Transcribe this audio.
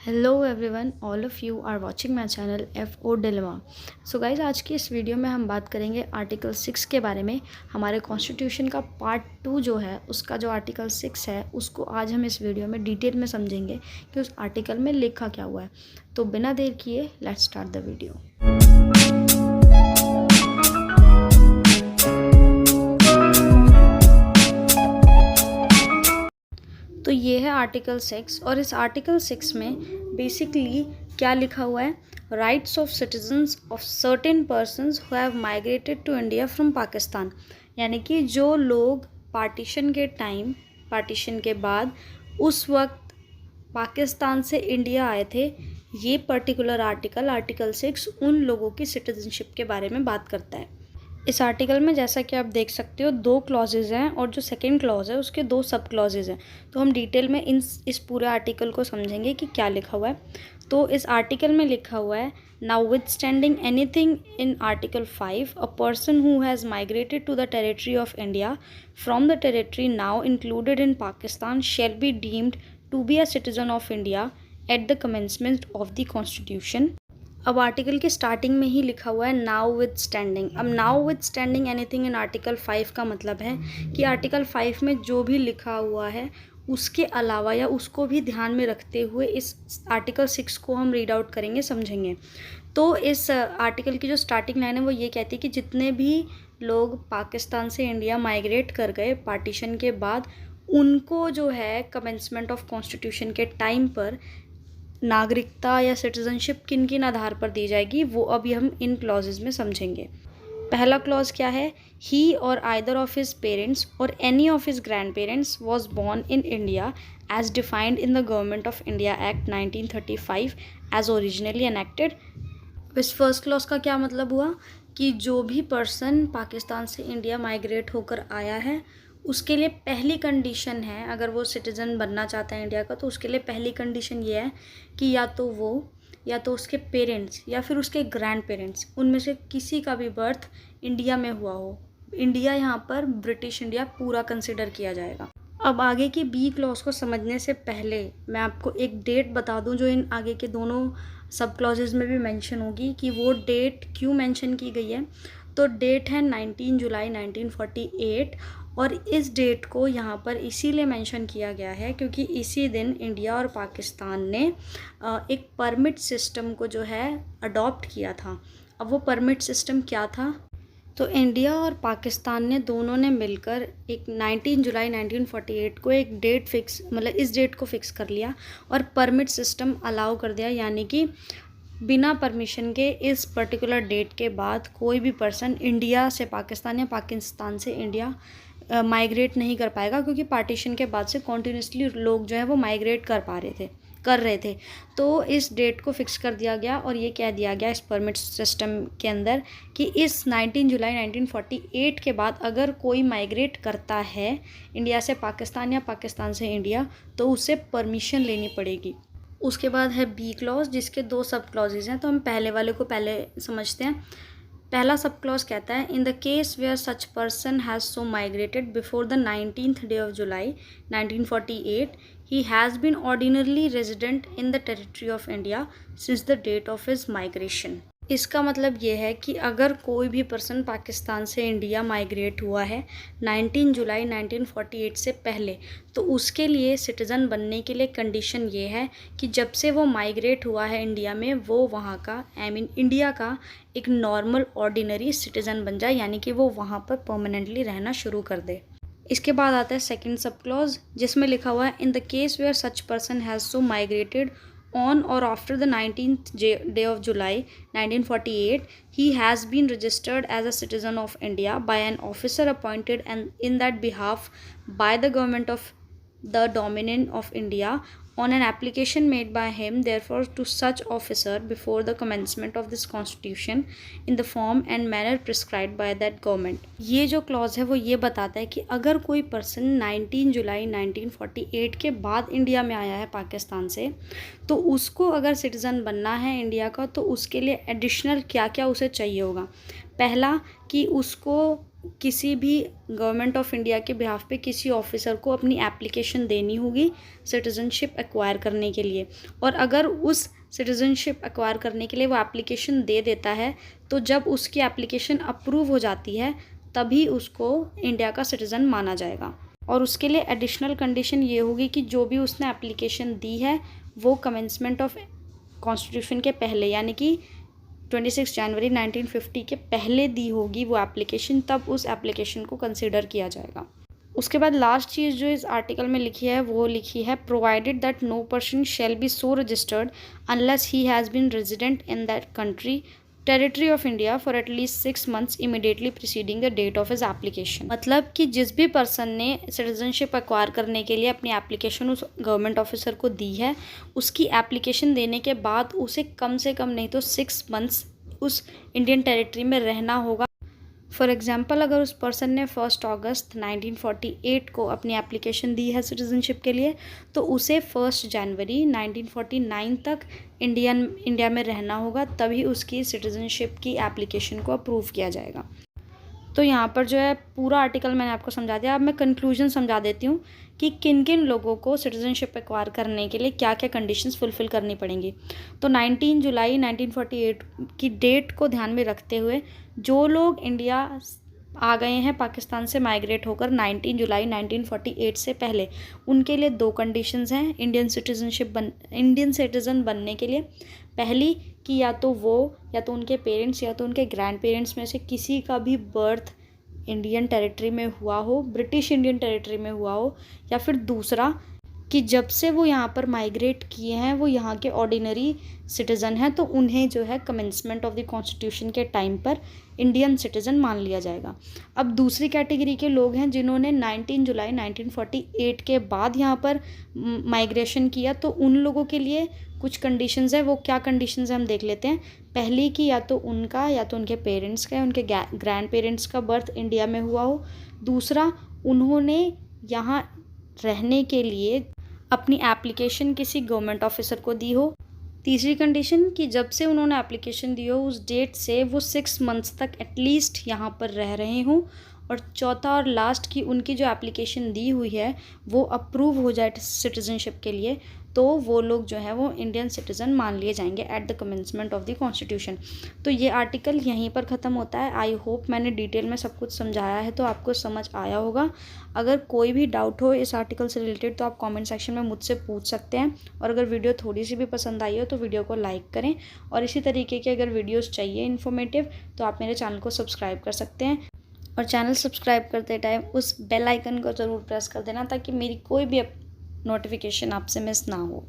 Hello everyone, all of you are watching my channel FO dilemma. सो गाइज, आज की इस वीडियो में हम बात करेंगे आर्टिकल 6 के बारे में। हमारे कॉन्स्टिट्यूशन का पार्ट 2 जो है, उसका जो आर्टिकल 6 है, उसको आज हम इस वीडियो में डिटेल में समझेंगे कि उस आर्टिकल में लिखा क्या हुआ है। तो बिना देर किए लेट्स स्टार्ट द वीडियो। तो ये है आर्टिकल 6 और इस आर्टिकल 6 में बेसिकली क्या लिखा हुआ है? Rights of citizens of certain persons who have migrated to India from Pakistan. यानी कि जो लोग पार्टीशन के बाद उस वक्त पाकिस्तान से इंडिया आए थे, ये पर्टिकुलर आर्टिकल 6 उन लोगों की सिटीजनशिप के बारे में बात करता है। इस आर्टिकल में जैसा कि आप देख सकते हो 2 क्लॉजेज़ हैं और जो सेकंड क्लॉज है उसके 2 सब क्लॉजेज़ हैं। तो हम डिटेल में इस पूरे आर्टिकल को समझेंगे कि क्या लिखा हुआ है। तो इस आर्टिकल में लिखा हुआ है, notwithstanding anything in article 5, a person who has migrated to the territory of India from the territory now included in Pakistan shall be deemed to be a citizen of India at the commencement of the constitution. अब article के starting में ही लिखा हुआ है notwithstanding. अब notwithstanding anything in article 5 का मतलब है कि आर्टिकल 5 में जो भी लिखा हुआ है उसके अलावा या उसको भी ध्यान में रखते हुए इस आर्टिकल 6 को हम रीड आउट करेंगे, समझेंगे। तो इस आर्टिकल की जो स्टार्टिंग लाइन है वो ये कहती है कि जितने भी लोग पाकिस्तान से इंडिया माइग्रेट कर गए पार्टीशन के बाद, उनको जो है कमेंसमेंट ऑफ कॉन्स्टिट्यूशन के टाइम पर नागरिकता या सिटीजनशिप किन किन आधार पर दी जाएगी, वो अभी हम इन क्लॉजेज में समझेंगे। पहला क्लॉज क्या है? He or either of his parents or any of his grandparents was born in India as defined in the government of India act 1935 as originally enacted. इस फर्स्ट क्लॉज का क्या मतलब हुआ कि जो भी पर्सन पाकिस्तान से इंडिया माइग्रेट होकर आया है, उसके लिए पहली कंडीशन है, अगर वो सिटीज़न बनना चाहता है इंडिया का, तो उसके लिए पहली कंडीशन ये है कि या तो वो या तो उसके पेरेंट्स या फिर उसके ग्रैंड पेरेंट्स, उनमें से किसी का भी बर्थ इंडिया में हुआ हो। इंडिया यहाँ पर ब्रिटिश इंडिया पूरा कंसिडर किया जाएगा। अब आगे की बी क्लॉज को समझने से पहले मैं आपको एक डेट बता दूं जो इन आगे के दोनों सब क्लॉजेज में भी मेंशन होगी कि वो डेट क्यों मेंशन की गई है। तो डेट है 19 जुलाई 1948 और इस डेट को यहाँ पर इसीलिए मेंशन किया गया है क्योंकि इसी दिन इंडिया और पाकिस्तान ने एक परमिट सिस्टम को जो है अडॉप्ट किया था। अब वो परमिट सिस्टम क्या था? तो इंडिया और पाकिस्तान ने दोनों ने मिलकर एक 19 जुलाई 1948 को एक डेट फिक्स, मतलब इस डेट को फिक्स कर लिया और परमिट सिस्टम अलाउ कर दिया। यानी कि बिना परमिशन के इस पर्टिकुलर डेट के बाद कोई भी पर्सन इंडिया से पाकिस्तान या पाकिस्तान से इंडिया माइग्रेट नहीं कर पाएगा, क्योंकि पार्टीशन के बाद से कॉन्टीन्यूसली लोग जो है वो माइग्रेट कर रहे थे। तो इस डेट को फिक्स कर दिया गया और ये कह दिया गया इस परमिट सिस्टम के अंदर कि इस 19 जुलाई 1948 के बाद अगर कोई माइग्रेट करता है इंडिया से पाकिस्तान या पाकिस्तान से इंडिया, तो उसे परमिशन लेनी पड़ेगी। उसके बाद है बी क्लॉज, जिसके 2 सब क्लॉजेज हैं। तो हम पहले वाले को पहले समझते हैं। पहला सब क्लॉज कहता है, in the case where such person has so migrated before the 19th day of July 1948, he has been ordinarily resident in the territory of India since the date of his migration। इसका मतलब ये है कि अगर कोई भी person Pakistan से India migrate हुआ है 19 जुलाई 1948 से पहले, तो उसके लिए सिटीज़न बनने के लिए कंडीशन ये है कि जब से वो माइग्रेट हुआ है इंडिया में, वो वहाँ का इंडिया का एक नॉर्मल ऑर्डिनरी सिटीज़न बन जाए, यानी कि वो वहाँ पर परमानेंटली रहना शुरू कर दे। इसके बाद आता है सेकंड सब क्लॉज, जिसमें लिखा हुआ है, in the case where such person has so migrated on और after the 19th day of July 1948, he has been registered as a citizen of India by an officer appointed and in that behalf by the government of the Dominion of India on an application made by him therefore to such officer before the commencement of this constitution in the form and manner prescribed by that government। ये जो clause है वो ये बताता है कि अगर कोई पर्सन 19 जुलाई 1948 के बाद इंडिया में आया है पाकिस्तान से, तो उसको अगर सिटीज़न बनना है इंडिया का, तो उसके लिए एडिशनल क्या क्या उसे चाहिए होगा। पहला कि उसको किसी भी गवर्नमेंट ऑफ इंडिया के बिहाफ पे किसी ऑफिसर को अपनी एप्लीकेशन देनी होगी सिटीज़नशिप एक्वायर करने के लिए। और अगर उस सिटीज़नशिप एक्वायर करने के लिए वो एप्लीकेशन दे देता है तो जब उसकी एप्लीकेशन अप्रूव हो जाती है तभी उसको इंडिया का सिटीज़न माना जाएगा। और उसके लिए एडिशनल कंडीशन ये होगी कि जो भी उसने एप्लीकेशन दी है वो कमेंसमेंट ऑफ कॉन्स्टिट्यूशन के पहले यानी कि 26 जनवरी 1950 के पहले दी होगी वो एप्लीकेशन, तब उस एप्लीकेशन को कंसिडर किया जाएगा। उसके बाद लास्ट चीज़ जो इस आर्टिकल में लिखी है वो लिखी है provided that no person shall be so registered unless he has been resident in that country territory of India for at least 6 months immediately preceding the date of his application. मतलब कि जिस भी पर्सन ने सिटीजनशिप एक्वायर करने के लिए अपनी application उस गवर्नमेंट ऑफिसर को दी है, उसकी एप्लीकेशन देने के बाद उसे कम से कम नहीं तो 6 months उस इंडियन टेरिटरी में रहना होगा। फॉर एग्जाम्पल, अगर उस पर्सन ने 1 अगस्त 1948 को अपनी एप्लीकेशन दी है सिटीज़नशिप के लिए तो उसे 1 जनवरी 1949 तक इंडिया में रहना होगा, तभी उसकी सिटीज़नशिप की एप्लीकेशन को अप्रूव किया जाएगा। तो यहाँ पर जो है पूरा आर्टिकल मैंने आपको समझा दिया। अब मैं कंक्लूजन समझा देती हूँ कि किन किन लोगों को सिटीज़नशिप एक्वायर करने के लिए क्या क्या कंडीशंस फुलफ़िल करनी पड़ेंगी। तो 19 जुलाई 1948 की डेट को ध्यान में रखते हुए जो लोग इंडिया आ गए हैं पाकिस्तान से माइग्रेट होकर 19 जुलाई 1948 से पहले, उनके लिए 2 कंडीशंस हैं इंडियन सिटीज़न बनने के लिए। पहली कि या तो उनके पेरेंट्स या तो उनके ग्रैंड पेरेंट्स में से किसी का भी बर्थ इंडियन टेरिटरी में हुआ हो, ब्रिटिश इंडियन टेरिटरी में हुआ हो, या फिर दूसरा कि जब से वो यहाँ पर माइग्रेट किए हैं वो यहाँ के ऑर्डिनरी सिटीज़न हैं तो उन्हें जो है कमेंसमेंट ऑफ द कॉन्स्टिट्यूशन के टाइम पर इंडियन सिटीज़न मान लिया जाएगा। अब दूसरी कैटेगरी के लोग हैं जिन्होंने 19 जुलाई 1948 के बाद यहाँ पर माइग्रेशन किया, तो उन लोगों के लिए कुछ कंडीशंस है। वो क्या कंडीशंस है हम देख लेते हैं। पहली कि या तो उनके पेरेंट्स का या उनके ग्रैंड पेरेंट्स का बर्थ इंडिया में हुआ हो। दूसरा, उन्होंने यहाँ रहने के लिए अपनी एप्लीकेशन किसी गवर्नमेंट ऑफिसर को दी हो। तीसरी कंडीशन कि जब से उन्होंने एप्लीकेशन दी हो उस डेट से वो 6 months तक एटलीस्ट यहाँ पर रह रहे हों। और चौथा और लास्ट कि उनकी जो एप्लीकेशन दी हुई है वो अप्रूव हो जाए सिटीज़नशिप के लिए, तो वो लोग जो है वो इंडियन सिटीज़न मान लिए जाएंगे eight the commencement of the constitution. तो ये आर्टिकल यहीं पर ख़त्म होता है। आई होप मैंने डिटेल में सब कुछ समझाया है तो आपको समझ आया होगा। अगर कोई भी डाउट हो इस आर्टिकल से रिलेटेड तो आप कमेंट सेक्शन में मुझसे पूछ सकते हैं। और अगर वीडियो थोड़ी सी भी पसंद आई हो तो वीडियो को लाइक करें। और इसी तरीके के अगर वीडियोज़ चाहिए इन्फॉर्मेटिव तो आप मेरे चैनल को सब्सक्राइब कर सकते हैं। और चैनल सब्सक्राइब करते टाइम उस बेल आइकन को ज़रूर प्रेस कर देना ताकि मेरी कोई भी नोटिफिकेशन आपसे मिस ना हो।